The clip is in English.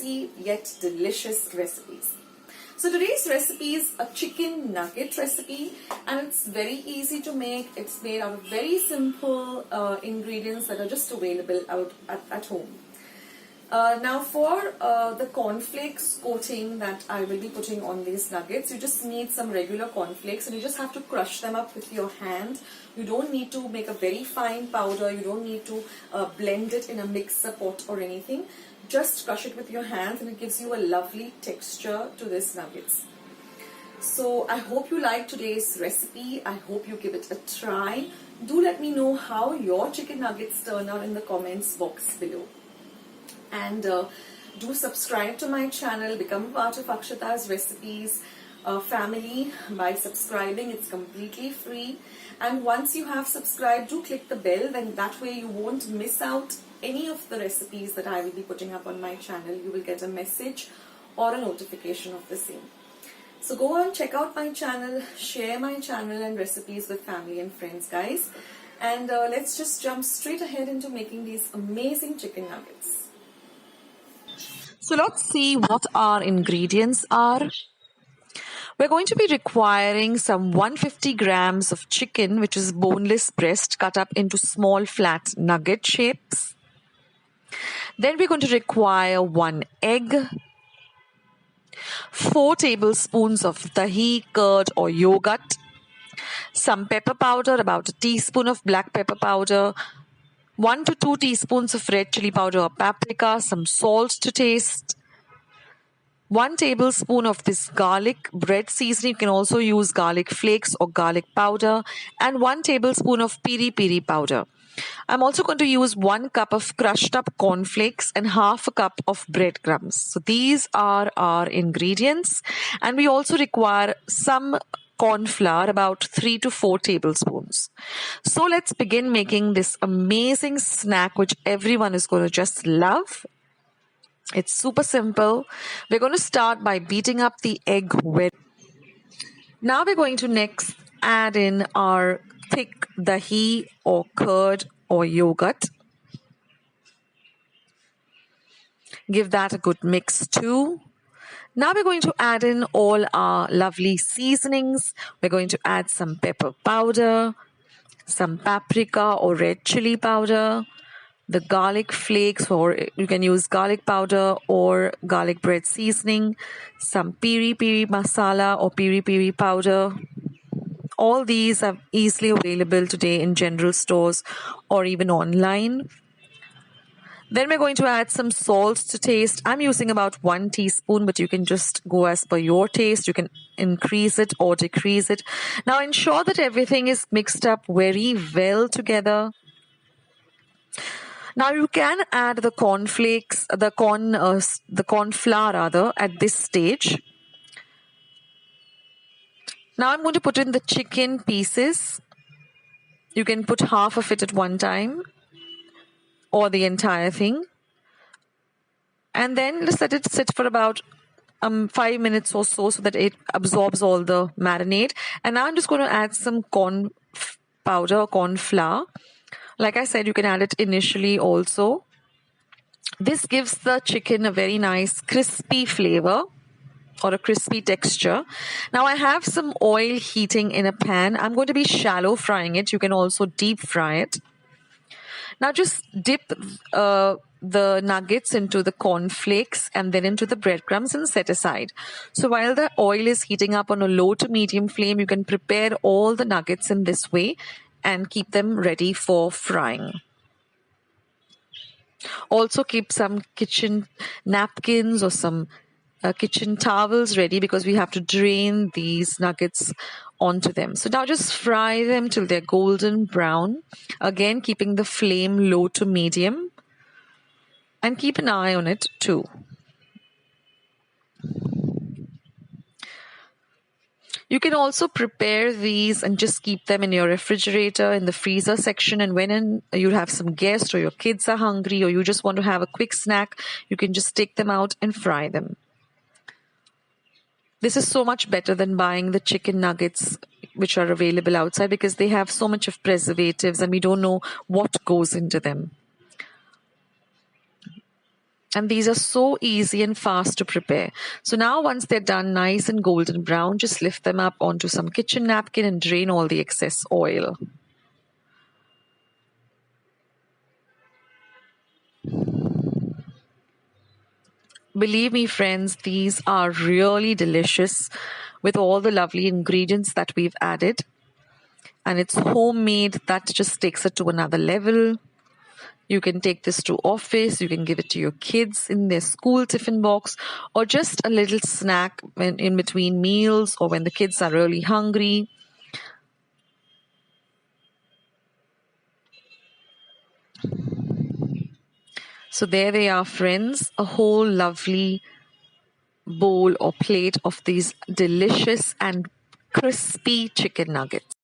yet delicious recipes. So today's recipe is a chicken nugget recipe, and it's very easy to make. It's made out of very simple ingredients that are just available out at home. Now for the cornflakes coating that I will be putting on these nuggets, you just need some regular cornflakes and you just have to crush them up with your hand. You don't need to make a very fine powder, you don't need to blend it in a mixer pot or anything. Just crush it with your hands and it gives you a lovely texture to these nuggets. So I hope you like today's recipe. I hope you give it a try. Do let me know how your chicken nuggets turn out in the comments box below. And do subscribe to my channel, become part of Akshata's recipes family by subscribing. It's completely free, and once you have subscribed, do click the bell, then that way you won't miss out any of the recipes that I will be putting up on my channel. You will get a message or a notification of the same. So go on, check out my channel, share my channel and recipes with family and friends, guys. And let's just jump straight ahead into making these amazing chicken nuggets. So let's see what our ingredients are. We're going to be requiring some 150 grams of chicken, which is boneless breast, cut up into small flat nugget shapes. Then we're going to require 1 egg, 4 tablespoons of dahi, curd or yogurt, some pepper powder, about a teaspoon of black pepper powder, 1 to 2 teaspoons of red chili powder or paprika, some salt to taste, 1 tablespoon of this garlic bread seasoning. You can also use garlic flakes or garlic powder, and 1 tablespoon of piri piri powder. I'm also going to use 1 cup of crushed up cornflakes and half a cup of breadcrumbs. So these are our ingredients, and we also require some corn flour, about 3 to 4 tablespoons. So let's begin making this amazing snack which everyone is going to just love. It's super simple. We're going to start by beating up the egg well. Now we're going to next add in our thick dahi or curd or yogurt. Give that a good mix too. Now we're going to add in all our lovely seasonings. We're going to add some pepper powder, some paprika or red chili powder, the garlic flakes, or you can use garlic powder or garlic bread seasoning, some piri piri masala or piri piri powder. All these are easily available today in general stores or even online. Then we're going to add some salt to taste. I'm using about 1 teaspoon, but you can just go as per your taste. You can increase it or decrease it. Now ensure that everything is mixed up very well together. Now you can add the cornflakes, the corn flour rather, at this stage. Now I'm going to put in the chicken pieces. You can put half of it at one time, or the entire thing, and then just let it sit for about 5 minutes or so that it absorbs all the marinade. And now I'm just going to add some corn powder or corn flour. Like I said, you can add it initially also. This gives the chicken a very nice crispy flavor or a crispy texture. Now I have some oil heating in a pan. I'm going to be shallow frying it. You can also deep fry it. Now just dip the nuggets into the cornflakes and then into the breadcrumbs and set aside. So while the oil is heating up on a low to medium flame, you can prepare all the nuggets in this way and keep them ready for frying. Also keep some kitchen napkins or some kitchen towels ready, because we have to drain these nuggets onto them. So now just fry them till they're golden brown. Again, keeping the flame low to medium, and keep an eye on it too. You can also prepare these and just keep them in your refrigerator, in the freezer section, and when you have some guests or your kids are hungry or you just want to have a quick snack, you can just take them out and fry them. This is so much better than buying the chicken nuggets which are available outside, because they have so much of preservatives and we don't know what goes into them. And these are so easy and fast to prepare. So now once they're done nice and golden brown, just lift them up onto some kitchen napkin and drain all the excess oil. Believe me, friends, these are really delicious with all the lovely ingredients that we've added. And it's homemade. That just takes it to another level. You can take this to office, you can give it to your kids in their school tiffin box, or just a little snack when in between meals or when the kids are really hungry. So there they are, friends, a whole lovely bowl or plate of these delicious and crispy chicken nuggets.